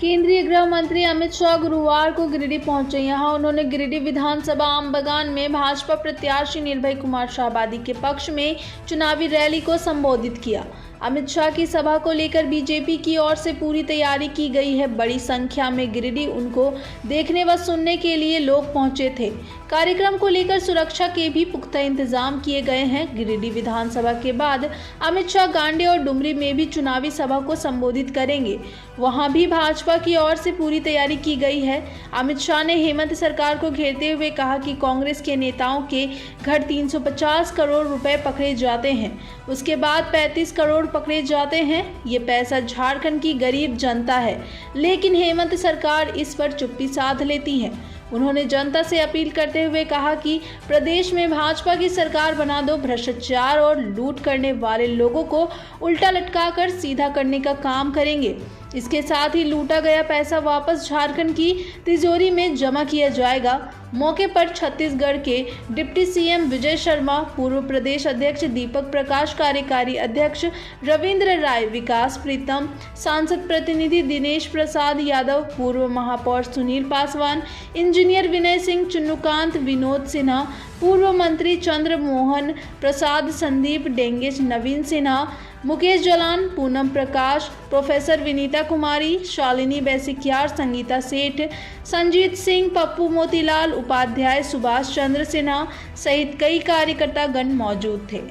केंद्रीय गृह मंत्री अमित शाह गुरुवार को गिरिडीह पहुंचे। यहां उन्होंने गिरिडीह विधानसभा आम बगान में भाजपा प्रत्याशी निर्भय कुमार शाहाबादी के पक्ष में चुनावी रैली को संबोधित किया। अमित शाह की सभा को लेकर बीजेपी की ओर से पूरी तैयारी की गई है। बड़ी संख्या में गिरिडीह उनको देखने व सुनने के लिए लोग पहुंचे थे। कार्यक्रम को लेकर सुरक्षा के भी पुख्ता इंतजाम किए गए हैं। गिरिडीह विधानसभा के बाद अमित शाह गांडी और डुमरी में भी चुनावी सभा को संबोधित करेंगे। वहां भी भाजपा की ओर से पूरी तैयारी की गई है। अमित शाह ने हेमंत सरकार को घेरते हुए कहा कि कांग्रेस के नेताओं के घर 350 करोड़ रुपए पकड़े जाते हैं, उसके बाद 35 करोड़ पकड़े जाते हैं। ये पैसा झारखंड की गरीब जनता है, लेकिन हेमंत सरकार इस पर चुप्पी साध लेती है। उन्होंने जनता से अपील करते हुए कहा कि प्रदेश में भाजपा की सरकार बना दो। भ्रष्टाचार और लूट करने वाले लोगों को उल्टा लटकाकर सीधा करने का काम करेंगे। इसके साथ ही लूटा गया पैसा वापस झारखंड की तिजोरी में जमा किया जाएगा। मौके पर छत्तीसगढ़ के डिप्टी सीएम विजय शर्मा, पूर्व प्रदेश अध्यक्ष दीपक प्रकाश, कार्यकारी अध्यक्ष रविंद्र राय, विकास प्रीतम, सांसद प्रतिनिधि दिनेश प्रसाद यादव, पूर्व महापौर सुनील पासवान, इंजीनियर विनय सिंह, चुन्नूकांत, विनोद सिन्हा, पूर्व मंत्री चंद्र मोहन प्रसाद, संदीप डेंगेज, नवीन सिन्हा, मुकेश जलान, पूनम प्रकाश, प्रोफेसर विनीता कुमारी, शालिनी बैसिकियार, संगीता सेठ, संजीत सिंह, पप्पू मोतीलाल उपाध्याय, सुभाष चंद्र सिन्हा सहित कई कार्यकर्ता गण मौजूद थे।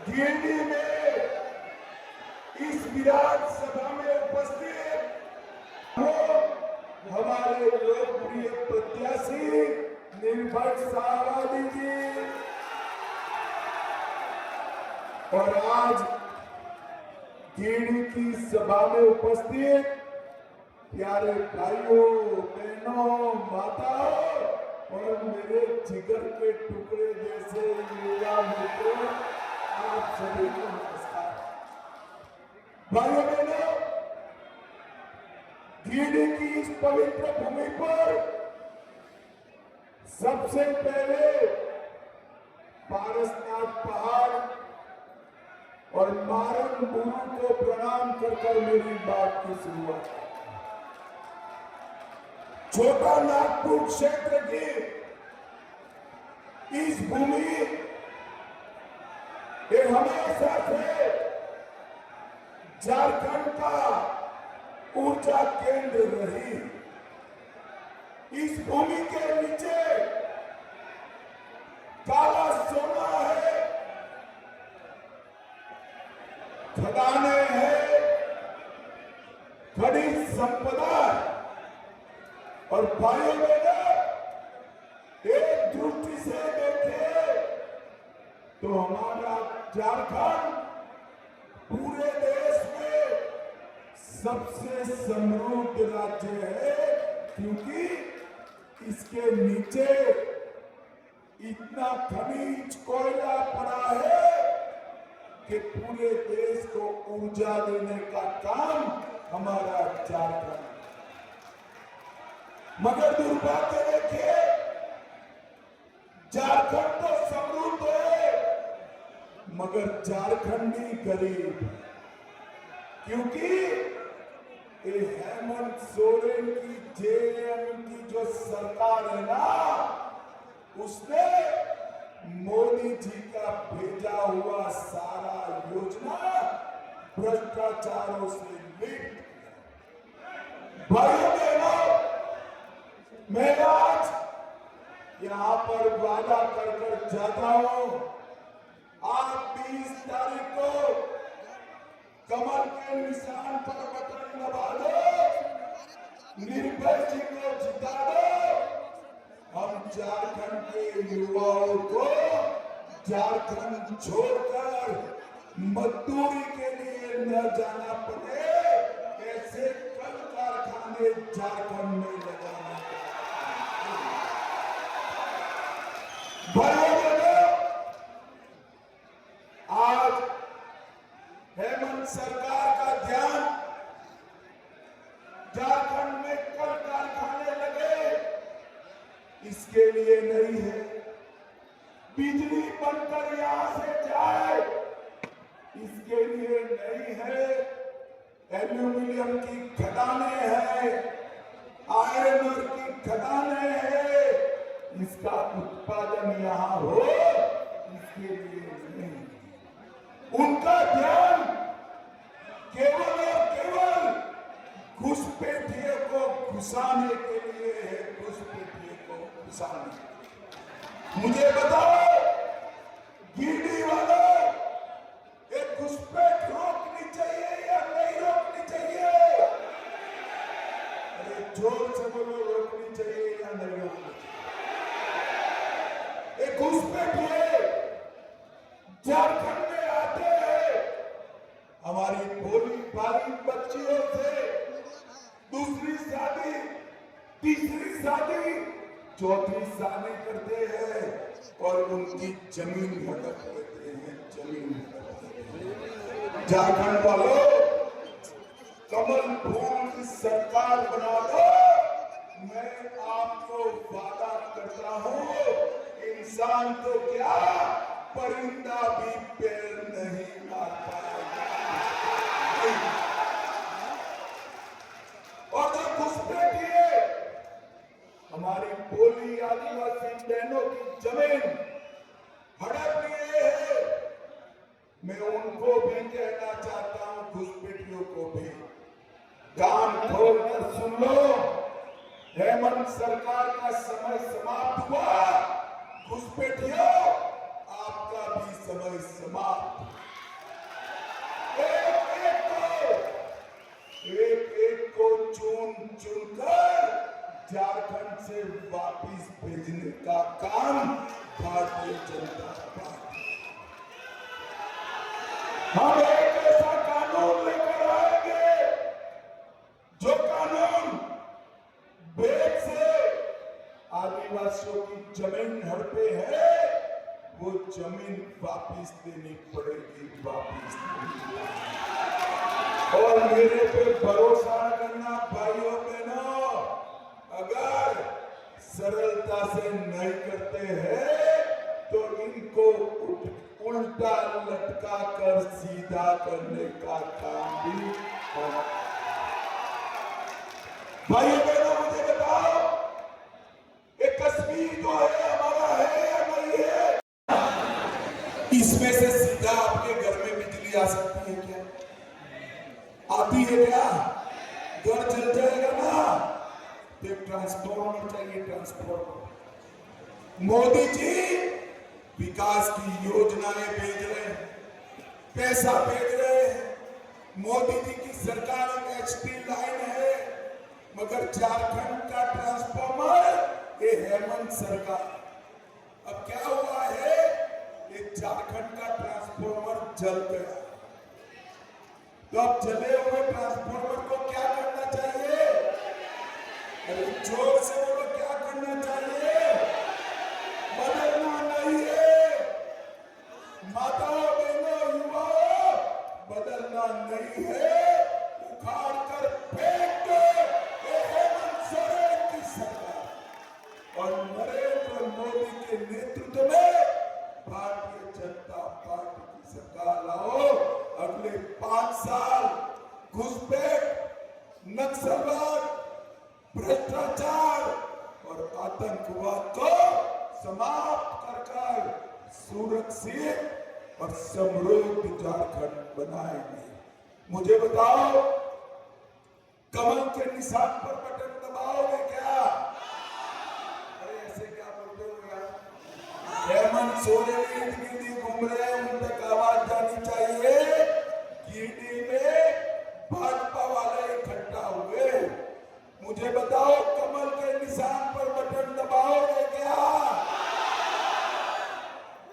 गिरिडीह में इस विधानसभा में उपस्थित हो हमारे लोकप्रिय प्रत्याशी निर्भय शाहाबादी जी और आज गिरिडीह की सभा में उपस्थित प्यारे भाइयों, बहनों, माताओं और मेरे जिगर के टुकड़े जैसे युवा मित्रों, आप सभी को नमस्कार। भाइयों बहनों, गिरिडीह की इस पवित्र भूमि पर सबसे पहले पारसनाथ पहाड़ और मारन गुरु को प्रणाम कर मेरी बात की शुरुआत। छोटा नागपुर क्षेत्र की इस भूमि ये हमेशा से झारखंड का ऊर्जा केंद्र रही। इस भूमि के नीचे काला सोना है, खदानें हैं, खनिज संपदा है और भाइयों बहनों, एक दृष्टि से देखें तो हमारा झारखंड पूरे देश में सबसे समृद्ध राज्य है, क्योंकि इसके नीचे इतना खनिज कोयला पड़ा है कि पूरे देश को ऊर्जा देने का काम हमारा झारखंड। मगर दुर्भाग्य देखिए, झारखंड तो समृद्ध है मगर झारखंडी गरीब, क्योंकि ये हेमंत सोरेन की जेएम की जो सरकार है ना, उसने मोदी जी का भेजा हुआ सारा योजना भ्रष्टाचारों से लिप्त। भाइयों बहनों, मैं आज यहाँ पर वादा कर जाता हूं, आप 20 तारीख को कमल के निशान पर बटन दबा दो, निर्भय जी को जिता दो। हम झारखंड के युवाओं को झारखंड छोड़कर मजदूरी के लिए न जाना पड़े, ऐसे कल कारखाने झारखंड में लगाना। भाइयों बहनों, आज हेमंत सरकार का ध्यान झारखंड में कल कारखाने लगे इसके लिए नहीं है, बिजली बनकर यहां से जाए इसके लिए नहीं है। एल्यूमिनियम की खदानें हैं, आयरन ओर की खदानें हैं, इसका उत्पादन यहां हो इसके लिए नहीं। उनका ध्यान केवल और केवल घुसपैठिए को घुसाने के लिए है, घुसपैठिए को घुसाने। मुझे बताओ गिरडी वालों, एक घुसपैठ रोकनी चाहिए या नहीं रोकनी चाहिए? अरे जोर से बोलो, रोकनी चाहिए या नहीं रोकनी चाहिए? एक घुसपैठिए झारखंड में आते हैं, हमारी भोली भाली बच्चियों से दूसरी शादी, तीसरी शादी, चौथी शादी करते हैं और उनकी जमीन हड़प लेते हैं, जमीन हड़प लेते हैं। झारखंड वालों, कमल फूल की सरकार बना दो, मैं आपको वादा करता हूं, इंसान तो क्या परिंदा भी पैर नहीं मार पाएगा। और जो घुसपैठिए हमारी भोली आदिवासी बहनों की जमीन हड़प लिए हैं, मैं उनको भी कहना चाहता हूं, घुसपैठियों को भी कान खोलकर सुन लो, हेमंत सरकार का समय समाप्त हुआ, घुसपैठियों आपका भी समय समाप्त। एक को चुन चुनकर झारखंड से वापिस भेजने का काम भारतीय जनता पार्टी। हम एक ऐसा कानून लेकर आएंगे जो कानून बेग से आदिवासियों की जमीन हड़पे है, वो जमीन वापिस देनी पड़ेगी, वापिस देनी पड़ेगी। और मेरे पे भरोसा करना भाइयों बहनों, अगर सरलता से नहीं करते हैं तो इनको उल्टा लटका कर सीधा करने का काम भी होगा। भाइयों बहनों, मुझे बताओ, ये कश्मीर जो है हमारा है या नहीं है? इसमें से सीधा आपके घर में बिजली आ सकती है क्या? आती है क्या? घर जल जाएगा ना, तो ट्रांसफॉर्मर चाहिए, ट्रांसफॉर्मर। मोदी जी विकास की योजनाएं भेज रहे हैं, पैसा भेज रहे हैं, मोदी जी की सरकार में एचटी लाइन है, मगर झारखंड का ट्रांसफॉर्मर ये हेमंत सरकार। अब क्या हुआ है, ये झारखंड का ट्रांसफॉर्मर जल गया, तो अब जले हुए ट्रांसफॉर्मर को क्या करना चाहिए? अरे जोर से बोलो, क्या करना चाहिए? बदलना नहीं है, माताओं बहनों युवाओं, बदलना नहीं है, उखाड़ कर फेंक दो ये हेमंत सोरेन की सरकार और नरेंद्र मोदी के नेतृत्व में भारतीय जनता पार्टी की सरकार लाओ। अगले 5 साल घुसपैठ, नक्सलवाद, भ्रष्टाचार और आतंकवाद को समाप्त कर सुरक्षित और समृद्ध झारखंड बनाएंगे। मुझे बताओ, कमल के निशान पर बटन दबाओगे क्या? अरे ऐसे क्या बोलते हो यार? हेमंत सोरेन इर्द-गिर्द घूम रहे हैं, उन तक आवाज जानी चाहिए। गिरडी में भाजपा वाले इकट्ठा हुए, मुझे बताओ, कमल के निशान पर बटन दबाओगे क्या?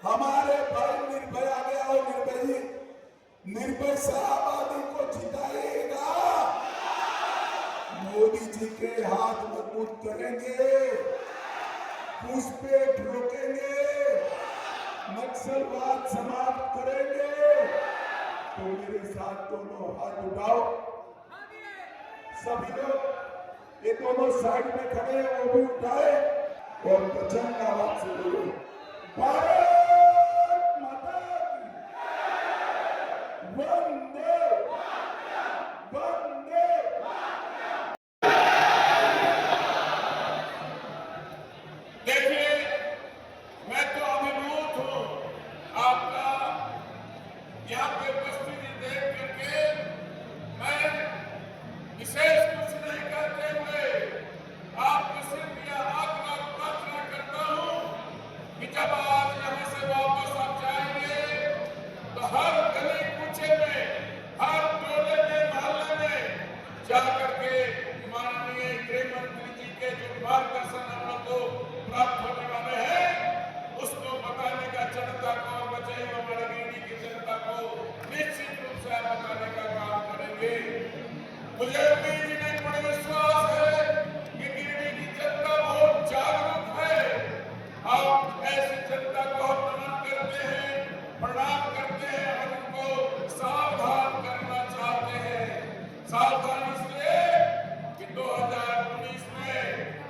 हमारे भाई निर्भय आ गया हो, निर्भय से आबादी को जिताएगा। मोदी जी के हाथ मजबूत करेंगे, घुसपैठ रोकेंगे, नक्सलवाद समाप्त करेंगे तो मेरे साथ दोनों हाथ उठाओ। सभी लोग ये दोनों साइड में खड़े हैं वो भी उठाए और प्रचंड आवाज से बोलो भारत माता की वंदे वंदे। देखिए मैं तो अभिभूत हूं आपका यहाँ पे उपस्थिति देख करके। मैं विशेष कुछ नहीं करते हुए आपको सिर्फ यह आग्रह प्रार्थना करता हूँ कि जब आप यहाँ से वापस आप जाएंगे तो हर गली कूचे में, हर टोले में, मोहल्ले में जाकर के माननीय गृह मंत्री जी के जो मार्गदर्शन हम लोग को प्राप्त होने वाले हैं उसको बताने का, जनता को और बचे हुए हमारे गिरिडीह की जनता को निश्चित रूप से बताने का काम करेंगे। मुझे उम्मीद नहीं, बड़ा विश्वास है कि गिरिडीह की जनता बहुत जागरूक है। हम ऐसी जनता को नमन करते हैं, प्रणाम करते हैं और उनको सावधान करना चाहते हैं। सावधान इसलिए कि 2019 में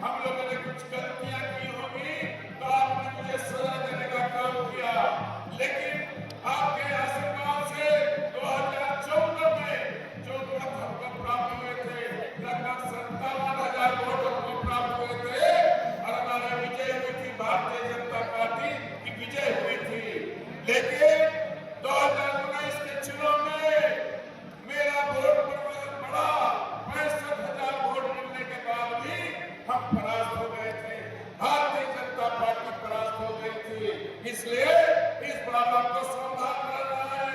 हम लोगों ने कुछ गलतियां की होंगी तो आपने मुझे सजा देने का काम किया, लेकिन आपके आशीर्वाद से 2014 में जो वोट हमको प्राप्त हुए थे, लगभग 57,000 वोट हमको प्राप्त हुए थे और हमारी विजय हुई थी, भारतीय जनता पार्टी की विजय हुई थी। लेकिन 2019 के चुनाव में मेरा वोट बढ़ा, 65,000 वोट मिलने के बाद भी हम परास्त हो गए थे, भारतीय जनता पार्टी परास्त हो गई थी। इसलिए इस बात को सावधान रहना है।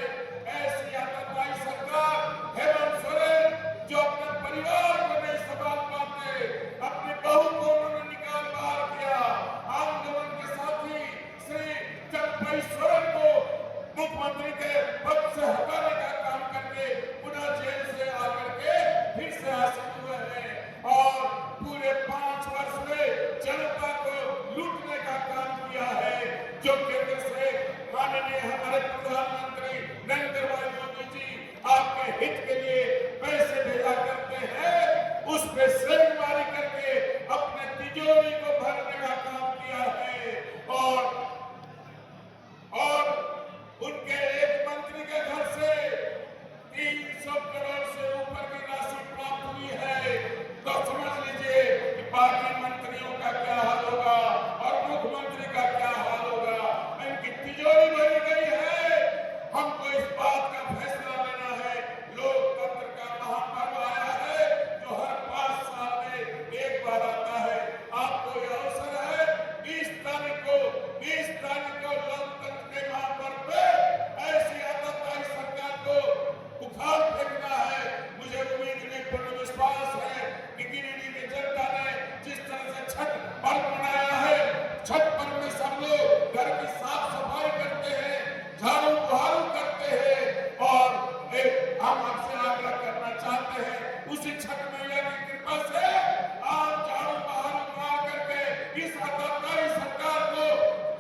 ऐसी आतंकवादी सरकार हेमंत सोरेन जो अपने परिवार को नहीं संभाल पाते, अपनी बहू को उन्होंने निकाल बाहर किया, आंदोलन के साथी श्री जगपई सोरेन को मुख्यमंत्री के पद से हटाने का काम करके पुनः जेल से आकर के फिर से हासिल हुए हैं और पूरे 5 वर्ष में जनता को लूटने का काम किया है। जो केंद्र से माननीय हमारे प्रधानमंत्री नरेंद्र भाई मोदी जी आपके हित के लिए पैसे भेजा करते हैं, उस पे सेंधमारी करके अपने तिजोरी को भरने का काम किया है। और उनके एक मंत्री के घर से 300 करोड़ से ऊपर की राशि प्राप्त हुई है। तो समझ लीजिए कि बाकी मंत्रियों का क्या हाल होगा और मुख्यमंत्री का क्या हाल होगा। इनकी तिजोरी भरी गई है। हमको इस बात का फैसला लेना है। लोकतंत्र का महापर्व आया है जो हर 5 साल में एक बार आता है। आपको यह अवसर है 20 तारीख को लोकतंत्र के महापर्व पे ऐसी आतंकवादी सरकार को उखाड़ फेंकना है। मुझे उम्मीद नहीं, पूर्ण विश्वास है कि गिरिडीह की जनता ने जिस तरह से छठ पर्व मनाया है, छठ पर्व में सब लोग घर की साफ सफाई करते हैं, झाड़ू बहारू करते हैं और हम आपसे आग्रह करना चाहते हैं उसी छठ मैया की कृपा से आप झाड़ू बहारू मार करके इस आतंकवादी सरकार को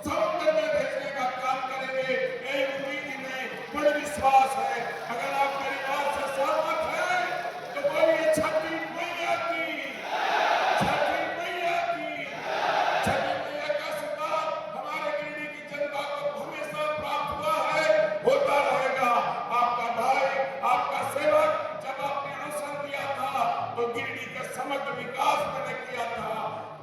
समुद्र में भेजने का काम करेंगे। यही उम्मीद में बड़ा विश्वास है। अगर आप मेरी बात से सहमत हैं तो बोलिए छठी मैया की, छठी मैया की। छठी मैया का आशीर्वाद हमारे गिरिडीह की जनता को हमेशा प्राप्त हुआ है, होता रहेगा। आपका भाई, आपका सेवक जब आपने अवसर दिया था तो गिरिडीह का समग्र विकास मैंने किया था।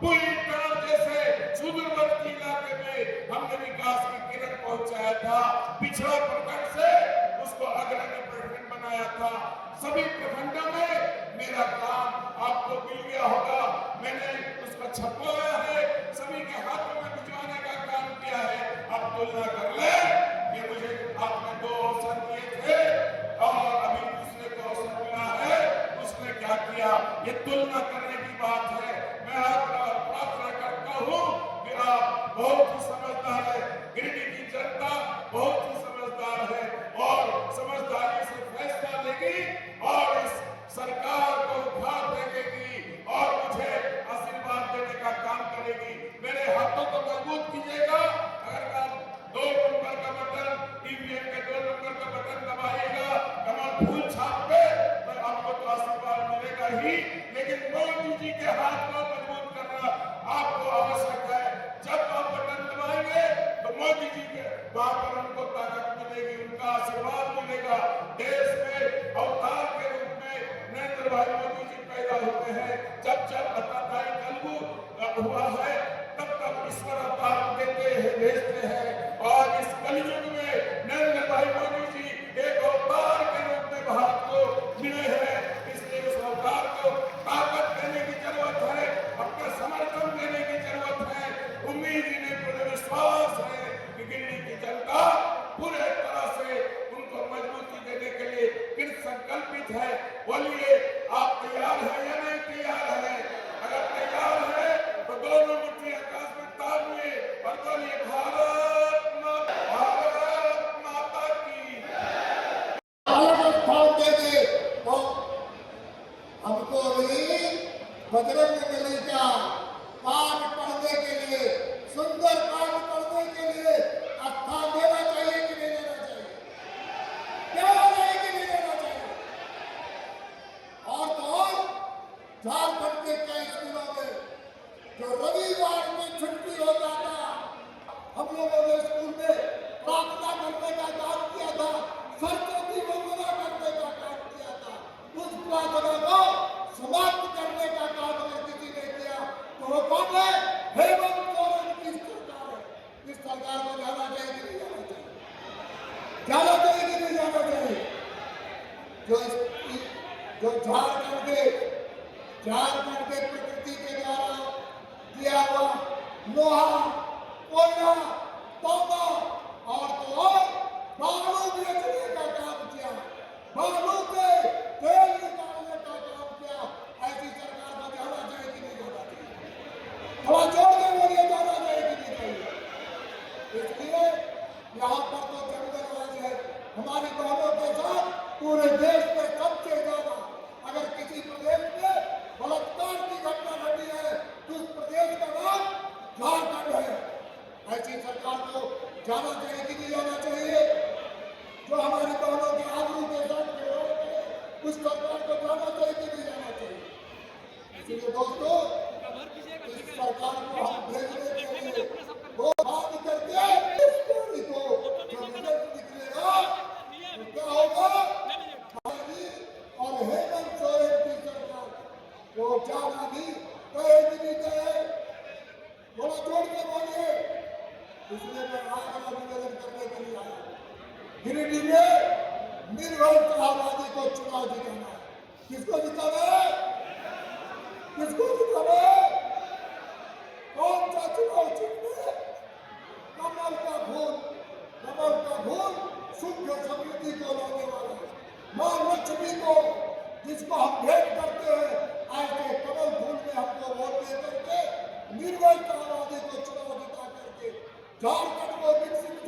पूरी तरह जैसे सुदूरवर्ती इलाके में हमने विकास की किरण पहुंचाया था। पिछड़ा प्रखंड से उसको अग्रणी प्रखंड बनाया था। सभी प्रखंडों में मेरा काम आपको मिल गया होगा। मैंने उसको छपवाया है, सभी के हाथों में भिजवाने का काम किया है। अब तुलना कर ले कि मुझे आपने 2 अवसर दिए थे और अभी दूसरे को अवसर मिला है, उसने क्या किया। ये तुलना करने की बात है। मैं आपका प्रार्थना करता हूँ कि आप बहुत ही समझदार है, गिरिडीह की जनता बहुत ही समझदार है और समझदारी से फैसला लेगी और इस सरकार को उखाड़ फेंकेगी और मुझे आशीर्वाद देने का काम करेगी। मेरे हाथों को मजबूत कीजिएगा। अगर आप 2 नंबर का बटन, ईवीएम के 2 नंबर का बटन दबाइएगा आमंत्रित है। बोलिए, आप तैयार हैं या नहीं तैयार हैं? अगर तैयार है तो दोनों मुट्ठी आकाश में तालिए और बोलिए, भारत माता की। अलग स्थान देंगे तो हमको भी बजरंग बली का पाठ पढ़ने के लिए, सुंदर पाठ पढ़ने के लिए स्थान देना चाहिए कि नहीं देना चाहिए? देना चाहिए कि नहीं देना चाहिए? और तो और झारखंड के कई स्कूलों में जो रविवार में छुट्टी हो जाता, हम लोगों ने स्कूल में प्रार्थना करने का काम किया था, सरस्वती वंदना करने का काम किया था। उस प्रार्थना को समाप्त करने का काम अगर किसी ने किया तो वो कौन है? हेमंत सोरेन की सरकार है। इस सरकार को जाना चाहिए कि नहीं जाना चाहिए? जाना चाहिए कि नहीं जाना चाहिए? जो झारखंड के प्रकृति के द्वारा दिया हुआ लोहा, कोयला, तांबा और तो और बालू बेचने का काम किया, बालू से तेल निकालने का काम किया, ऐसी सरकार को जाना चाहिए कि नहीं जाना चाहिए? थोड़ा जोर के बोलिए, जाना चाहिए कि नहीं चाहिए? इसलिए यहाँ पर तो जंगलराज है। हमारी बहनों के साथ पूरे देश में सबसे ज्यादा अगर किसी प्रदेश में बलात्कार की घटना घटी है तो उस प्रदेश का नाम झारखंड है। ऐसी सरकार को जाना चाहिए कि नहीं जाना चाहिए? जो हमारी बहनों के आबरू के साथ खिलवाड़ करे, उस सरकार को जाना चाहिए कि नहीं जाना चाहिए? इसलिए दोस्तों, इस सरकार को हम भेजने के लिए वो बात करके इस पीढ़ी को जो रिजल्ट निकलेगा तो क्या होगा? और हेमंत सोरेन की सरकार को जाना भी कहेगी नहीं कहे? थोड़ा जोड़ के बोलिए। इसलिए मैं आग्रह निवेदन करने के लिए आया। गिरिडीह में निर्भय शाहबादी को चुनाव जिताना है। किसको जिताना है? किसको जिताना है? कौन सा चुनाव चिन्ह? कमल का फूल शुद्ध समृद्धि को लाने वाला है। मां लक्ष्मी को जिसको हम भेंट करते हैं, ऐसे कमल फूल में हमको वोट दे करके निर्भय शाहबादी को चुनाव जिता करके झारखंड को विकसित